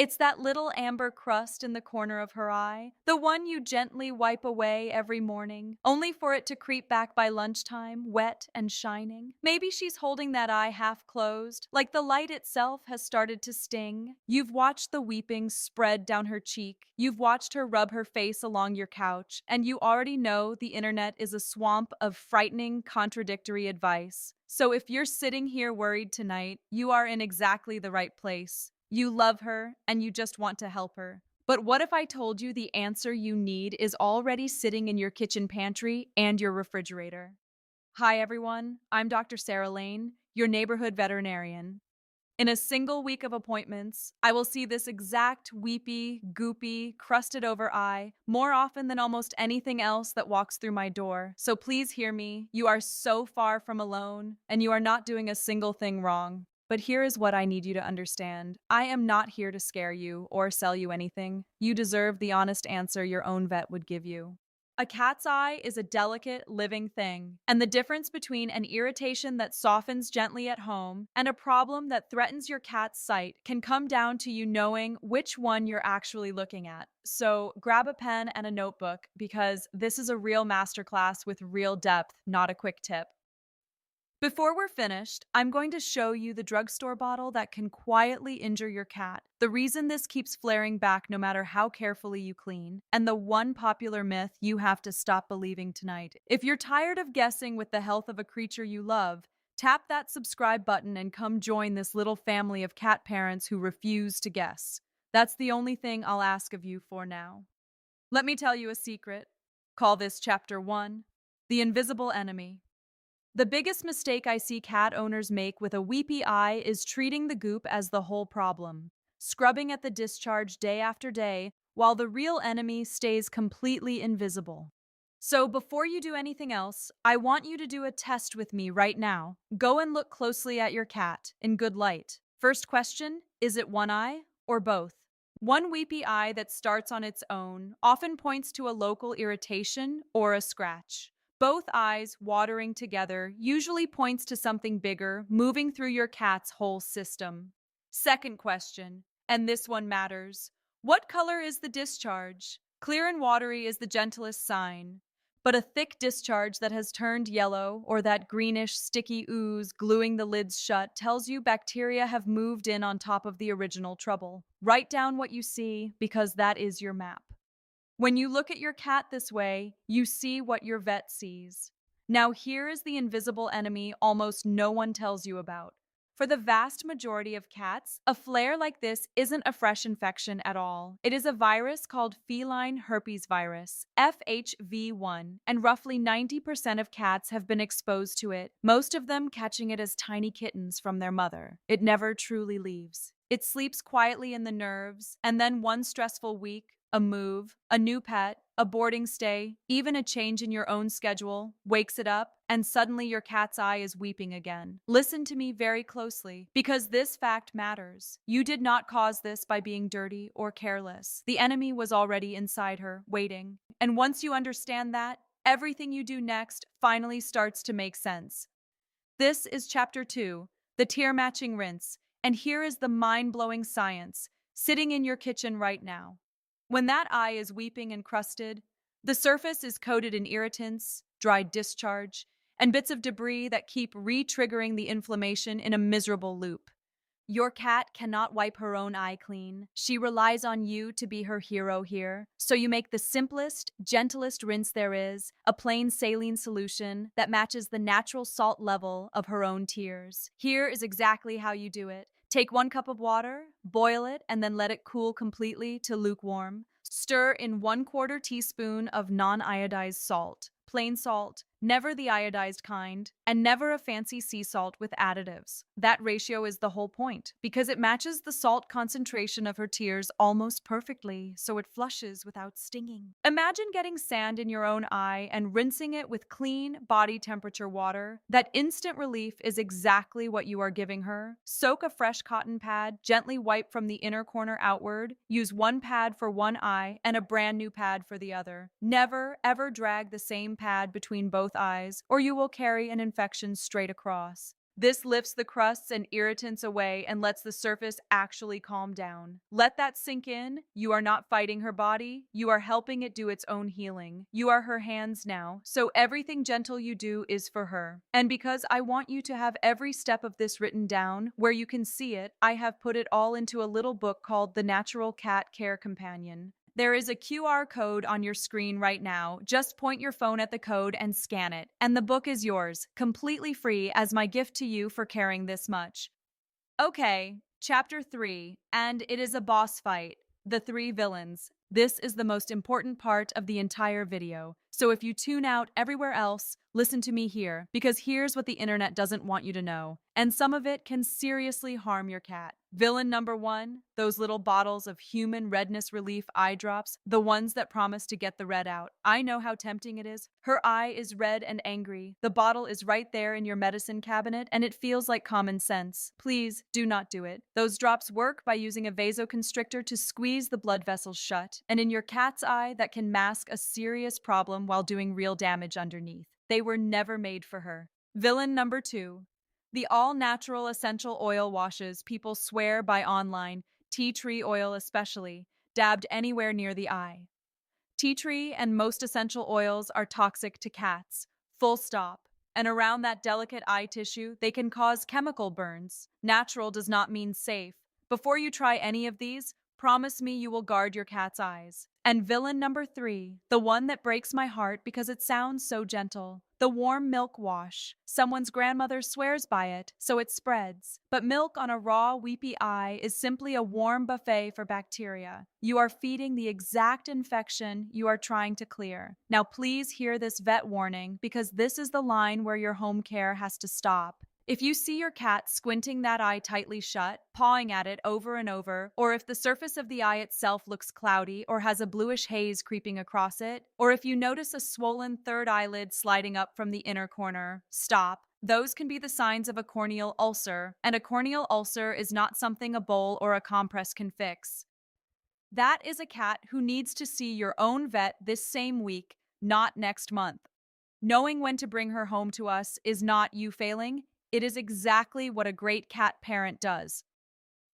It's that little amber crust in the corner of her eye, the one you gently wipe away every morning, only for it to creep back by lunchtime, wet and shining. Maybe she's holding that eye half closed, like the light itself has started to sting. You've watched the weeping spread down her cheek. You've watched her rub her face along your couch, and you already know the internet is a swamp of frightening, contradictory advice. So if you're sitting here worried tonight, you are in exactly the right place. You love her, and you just want to help her. But what if I told you the answer you need is already sitting in your kitchen pantry and your refrigerator? Hi, everyone. I'm Dr. Sarah Lane, your neighborhood veterinarian. In a single week of appointments, I will see this exact weepy, goopy, crusted over eye more often than almost anything else that walks through my door. So please hear me. You are so far from alone, and you are not doing a single thing wrong. But here is what I need you to understand. I am not here to scare you or sell you anything. You deserve the honest answer your own vet would give you. A cat's eye is a delicate, living thing, and the difference between an irritation that softens gently at home and a problem that threatens your cat's sight can come down to you knowing which one you're actually looking at. So grab a pen and a notebook because this is a real masterclass with real depth, not a quick tip. Before we're finished, I'm going to show you the drugstore bottle that can quietly injure your cat, the reason this keeps flaring back no matter how carefully you clean, and the one popular myth you have to stop believing tonight. If you're tired of guessing with the health of a creature you love, tap that subscribe button and come join this little family of cat parents who refuse to guess. That's the only thing I'll ask of you for now. Let me tell you a secret. Call this Chapter 1, The Invisible Enemy. The biggest mistake I see cat owners make with a weepy eye is treating the goop as the whole problem, scrubbing at the discharge day after day, while the real enemy stays completely invisible. So before you do anything else, I want you to do a test with me right now. Go and look closely at your cat, in good light. First question, is it one eye or both? One weepy eye that starts on its own often points to a local irritation or a scratch. Both eyes watering together usually points to something bigger moving through your cat's whole system. Second question, and this one matters. What color is the discharge? Clear and watery is the gentlest sign, but a thick discharge that has turned yellow or that greenish, sticky ooze gluing the lids shut tells you bacteria have moved in on top of the original trouble. Write down what you see because that is your map. When you look at your cat this way, you see what your vet sees. Now here is the invisible enemy almost no one tells you about. For the vast majority of cats, a flare like this isn't a fresh infection at all. It is a virus called feline herpes virus, FHV1, and roughly 90% of cats have been exposed to it, most of them catching it as tiny kittens from their mother. It never truly leaves. It sleeps quietly in the nerves, and then one stressful week, a move, a new pet, a boarding stay, even a change in your own schedule wakes it up, and suddenly your cat's eye is weeping again. Listen to me very closely, because this fact matters. You did not cause this by being dirty or careless. The enemy was already inside her, waiting. And once you understand that, everything you do next finally starts to make sense. This is Chapter 2, the tear-matching rinse, and here is the mind-blowing science, sitting in your kitchen right now. When that eye is weeping and crusted, the surface is coated in irritants, dried discharge, and bits of debris that keep re-triggering the inflammation in a miserable loop. Your cat cannot wipe her own eye clean. She relies on you to be her hero here. So you make the simplest, gentlest rinse there is, a plain saline solution that matches the natural salt level of her own tears. Here is exactly how you do it. Take 1 cup of water, boil it, and then let it cool completely to lukewarm. Stir in 1/4 teaspoon of non-iodized salt, plain salt, never the iodized kind, and never a fancy sea salt with additives. That ratio is the whole point, because it matches the salt concentration of her tears almost perfectly, so it flushes without stinging. Imagine getting sand in your own eye and rinsing it with clean, body temperature water. That instant relief is exactly what you are giving her. Soak a fresh cotton pad, gently wipe from the inner corner outward, use 1 pad for one eye and a brand new pad for the other. Never, ever drag the same pad between both eyes, or you will carry an infection straight across. This lifts the crusts and irritants away and lets the surface actually calm down. Let that sink in. You are not fighting her body. You are helping it do its own healing. You are her hands now, so everything gentle you do is for her. And because I want you to have every step of this written down where you can see it, I have put it all into a little book called The Natural Cat Care Companion. There is a QR code on your screen right now. Just point your phone at the code and scan it. And the book is yours, completely free as my gift to you for caring this much. Okay, Chapter 3, and it is a boss fight. The three villains. This is the most important part of the entire video. So if you tune out everywhere else, listen to me here, because here's what the internet doesn't want you to know. And some of it can seriously harm your cat. Villain number 1, those little bottles of human redness relief eye drops, the ones that promise to get the red out. I know how tempting it is. Her eye is red and angry. The bottle is right there in your medicine cabinet, and it feels like common sense. Please do not do it. Those drops work by using a vasoconstrictor to squeeze the blood vessels shut, and in your cat's eye, that can mask a serious problem while doing real damage underneath. They were never made for her. Villain number 2. The all-natural essential oil washes people swear by online, tea tree oil especially, dabbed anywhere near the eye. Tea tree and most essential oils are toxic to cats, full stop. And around that delicate eye tissue, they can cause chemical burns. Natural does not mean safe. Before you try any of these, promise me you will guard your cat's eyes. And villain number 3, the one that breaks my heart because it sounds so gentle. The warm milk wash. Someone's grandmother swears by it, so it spreads. But milk on a raw, weepy eye is simply a warm buffet for bacteria. You are feeding the exact infection you are trying to clear. Now please hear this vet warning, because this is the line where your home care has to stop. If you see your cat squinting that eye tightly shut, pawing at it over and over, or if the surface of the eye itself looks cloudy or has a bluish haze creeping across it, or if you notice a swollen third eyelid sliding up from the inner corner, stop. Those can be the signs of a corneal ulcer, and a corneal ulcer is not something a bowl or a compress can fix. That is a cat who needs to see your own vet this same week, not next month. Knowing when to bring her home to us is not you failing. It is exactly what a great cat parent does.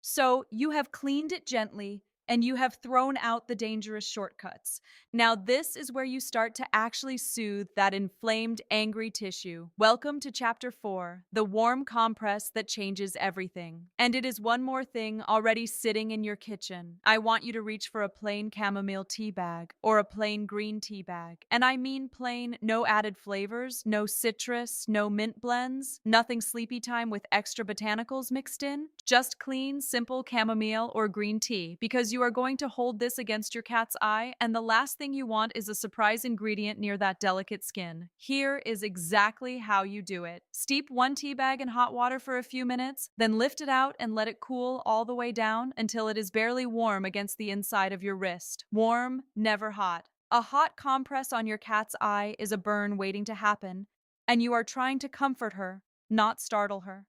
So you have cleaned it gently, and you have thrown out the dangerous shortcuts. Now this is where you start to actually soothe that inflamed, angry tissue. Welcome to Chapter 4, the warm compress that changes everything. And it is one more thing already sitting in your kitchen. I want you to reach for a plain chamomile tea bag or a plain green tea bag. And I mean plain, no added flavors, no citrus, no mint blends, nothing sleepy time with extra botanicals mixed in. Just clean, simple chamomile or green tea, because you are going to hold this against your cat's eye, and the last thing you want is a surprise ingredient near that delicate skin. Here is exactly how you do it. Steep one tea bag in hot water for a few minutes, then lift it out and let it cool all the way down until it is barely warm against the inside of your wrist. Warm, never hot. A hot compress on your cat's eye is a burn waiting to happen, and you are trying to comfort her, not startle her.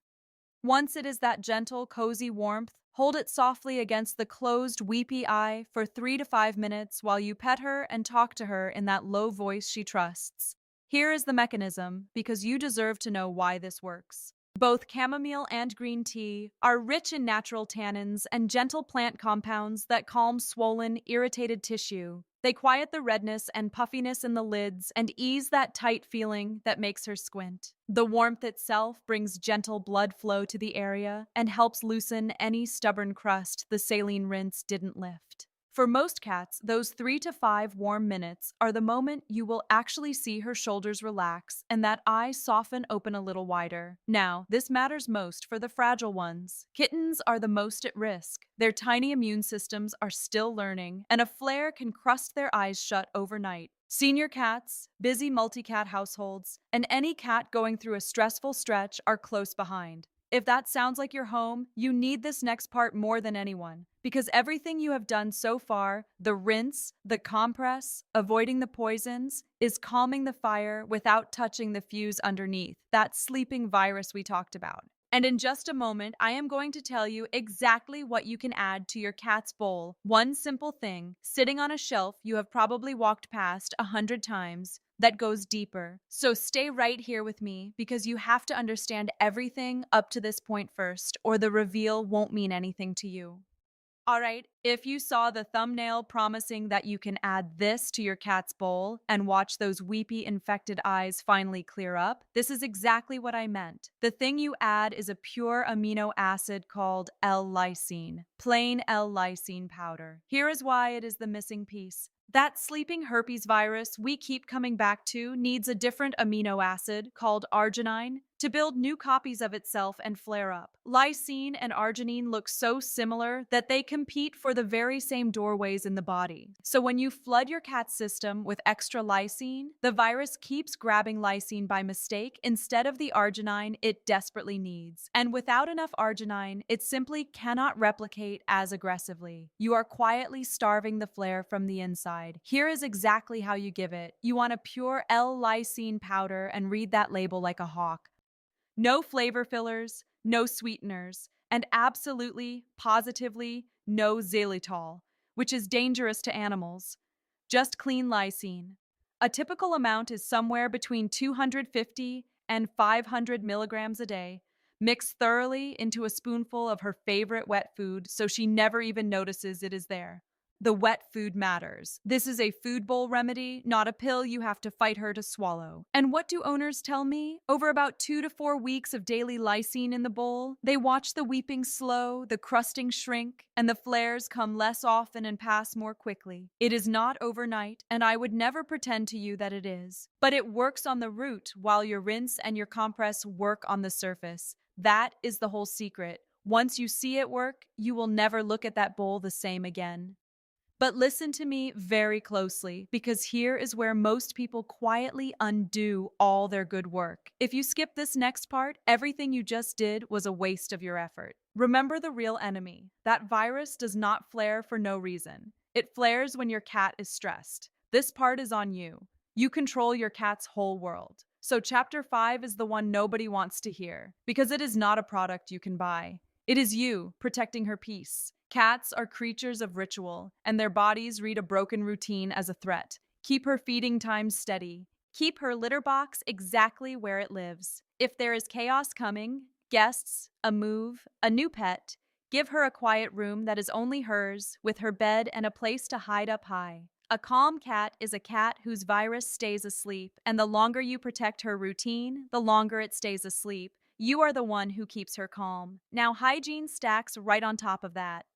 Once it is that gentle, cozy warmth, hold it softly against the closed, weepy eye for 3 to 5 minutes while you pet her and talk to her in that low voice she trusts. Here is the mechanism, because you deserve to know why this works. Both chamomile and green tea are rich in natural tannins and gentle plant compounds that calm swollen, irritated tissue. They quiet the redness and puffiness in the lids and ease that tight feeling that makes her squint. The warmth itself brings gentle blood flow to the area and helps loosen any stubborn crust the saline rinse didn't lift. For most cats, those 3 to 5 warm minutes are the moment you will actually see her shoulders relax and that eye soften open a little wider. Now, this matters most for the fragile ones. Kittens are the most at risk. Their tiny immune systems are still learning, and a flare can crust their eyes shut overnight. Senior cats, busy multi-cat households, and any cat going through a stressful stretch are close behind. If that sounds like your home, you need this next part more than anyone, because everything you have done so far, the rinse, the compress, avoiding the poisons, is calming the fire without touching the fuse underneath, that sleeping virus we talked about. And in just a moment, I am going to tell you exactly what you can add to your cat's bowl. One simple thing, sitting on a shelf you have probably walked past 100 times, that goes deeper. So stay right here with me because you have to understand everything up to this point first, or the reveal won't mean anything to you. All right, if you saw the thumbnail promising that you can add this to your cat's bowl and watch those weepy infected eyes finally clear up, this is exactly what I meant. The thing you add is a pure amino acid called L-lysine, plain L-lysine powder. Here is why it is the missing piece. That sleeping herpes virus we keep coming back to needs a different amino acid called arginine to build new copies of itself and flare up. Lysine and arginine look so similar that they compete for the very same doorways in the body. So when you flood your cat's system with extra lysine, the virus keeps grabbing lysine by mistake instead of the arginine it desperately needs. And without enough arginine, it simply cannot replicate as aggressively. You are quietly starving the flare from the inside. Here is exactly how you give it. You want a pure L-lysine powder and read that label like a hawk. No flavor fillers, no sweeteners, and absolutely, positively, no xylitol, which is dangerous to animals. Just clean lysine. A typical amount is somewhere between 250 and 500 milligrams a day. Mix thoroughly into a spoonful of her favorite wet food so she never even notices it is there. The wet food matters. This is a food bowl remedy, not a pill you have to fight her to swallow. And what do owners tell me? Over about 2 to 4 weeks of daily lysine in the bowl, they watch the weeping slow, the crusting shrink, and the flares come less often and pass more quickly. It is not overnight, and I would never pretend to you that it is. But it works on the root while your rinse and your compress work on the surface. That is the whole secret. Once you see it work, you will never look at that bowl the same again. But listen to me very closely, because here is where most people quietly undo all their good work. If you skip this next part, everything you just did was a waste of your effort. Remember the real enemy. That virus does not flare for no reason. It flares when your cat is stressed. This part is on you. You control your cat's whole world. So chapter 5 is the one nobody wants to hear, because it is not a product you can buy. It is you protecting her peace. Cats are creatures of ritual, and their bodies read a broken routine as a threat. Keep her feeding times steady. Keep her litter box exactly where it lives. If there is chaos coming, guests, a move, a new pet, give her a quiet room that is only hers, with her bed and a place to hide up high. A calm cat is a cat whose virus stays asleep, and the longer you protect her routine, the longer it stays asleep. You are the one who keeps her calm. Now hygiene stacks right on top of that.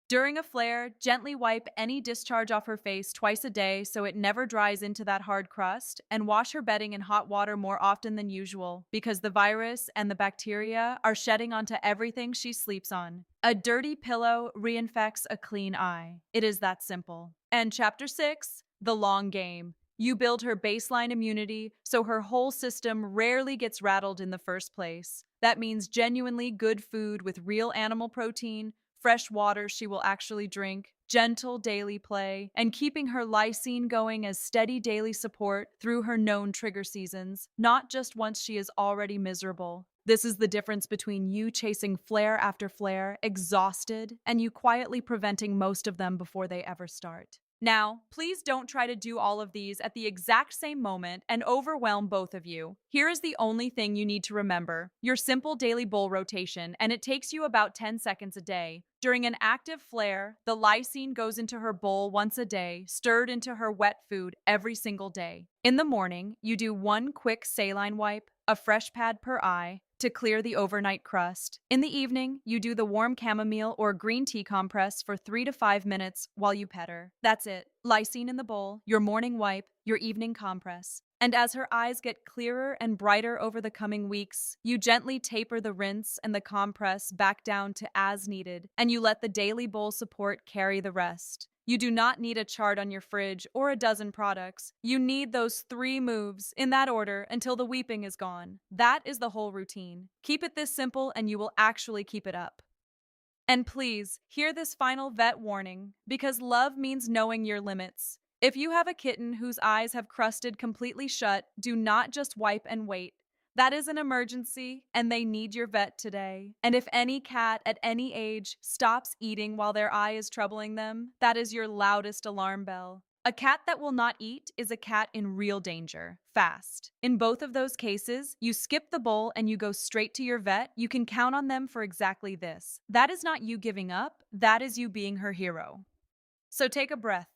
During a flare, gently wipe any discharge off her face twice a day so it never dries into that hard crust, and wash her bedding in hot water more often than usual because the virus and the bacteria are shedding onto everything she sleeps on. A dirty pillow reinfects a clean eye. It is that simple. And chapter 6, the long game. You build her baseline immunity so her whole system rarely gets rattled in the first place. That means genuinely good food with real animal protein, fresh water she will actually drink, gentle daily play, and keeping her lysine going as steady daily support through her known trigger seasons, not just once she is already miserable. This is the difference between you chasing flare after flare, exhausted, and you quietly preventing most of them before they ever start. Now, please don't try to do all of these at the exact same moment and overwhelm both of you. Here is the only thing you need to remember: your simple daily bowl rotation, and it takes you about 10 seconds a day. During an active flare, the lysine goes into her bowl once a day, stirred into her wet food every single day. In the morning, you do one quick saline wipe, a fresh pad per eye, to clear the overnight crust. In the evening, you do the warm chamomile or green tea compress for 3 to 5 minutes while you pet her. That's it. Lysine in the bowl, your morning wipe, your evening compress. And as her eyes get clearer and brighter over the coming weeks, you gently taper the rinse and the compress back down to as needed, and you let the daily bowl support carry the rest. You do not need a chart on your fridge or a dozen products. You need those 3 moves in that order until the weeping is gone. That is the whole routine. Keep it this simple and you will actually keep it up. And please, hear this final vet warning, because love means knowing your limits. If you have a kitten whose eyes have crusted completely shut, do not just wipe and wait. That is an emergency, and they need your vet today. And if any cat at any age stops eating while their eye is troubling them, that is your loudest alarm bell. A cat that will not eat is a cat in real danger, fast. In both of those cases, you skip the bowl and you go straight to your vet. You can count on them for exactly this. That is not you giving up, that is you being her hero. So take a breath.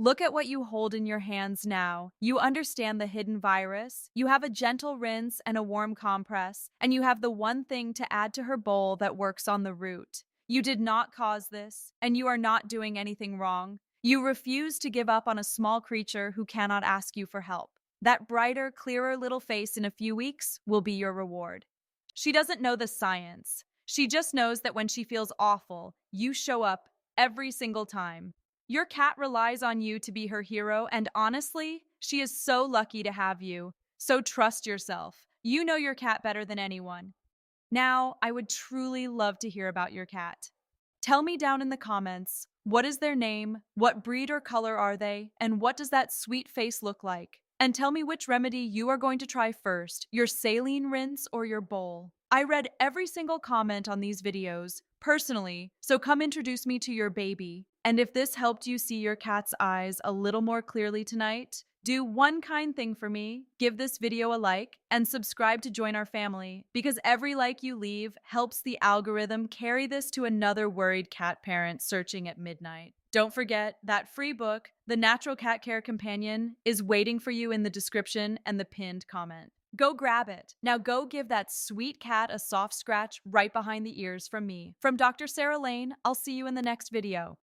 Look at what you hold in your hands now. You understand the hidden virus. You have a gentle rinse and a warm compress, and you have the one thing to add to her bowl that works on the root. You did not cause this, and you are not doing anything wrong. You refuse to give up on a small creature who cannot ask you for help. That brighter, clearer little face in a few weeks will be your reward. She doesn't know the science. She just knows that when she feels awful, you show up every single time. Your cat relies on you to be her hero, and honestly, she is so lucky to have you. So trust yourself. You know your cat better than anyone. Now, I would truly love to hear about your cat. Tell me down in the comments, what is their name, what breed or color are they, and what does that sweet face look like? And tell me which remedy you are going to try first, your saline rinse or your bowl. I read every single comment on these videos, personally, so come introduce me to your baby. And if this helped you see your cat's eyes a little more clearly tonight, do one kind thing for me, give this video a like, and subscribe to join our family, because every like you leave helps the algorithm carry this to another worried cat parent searching at midnight. Don't forget that free book, The Natural Cat Care Companion, is waiting for you in the description and the pinned comment. Go grab it. Now go give that sweet cat a soft scratch right behind the ears from me. From Dr. Sarah Lane, I'll see you in the next video.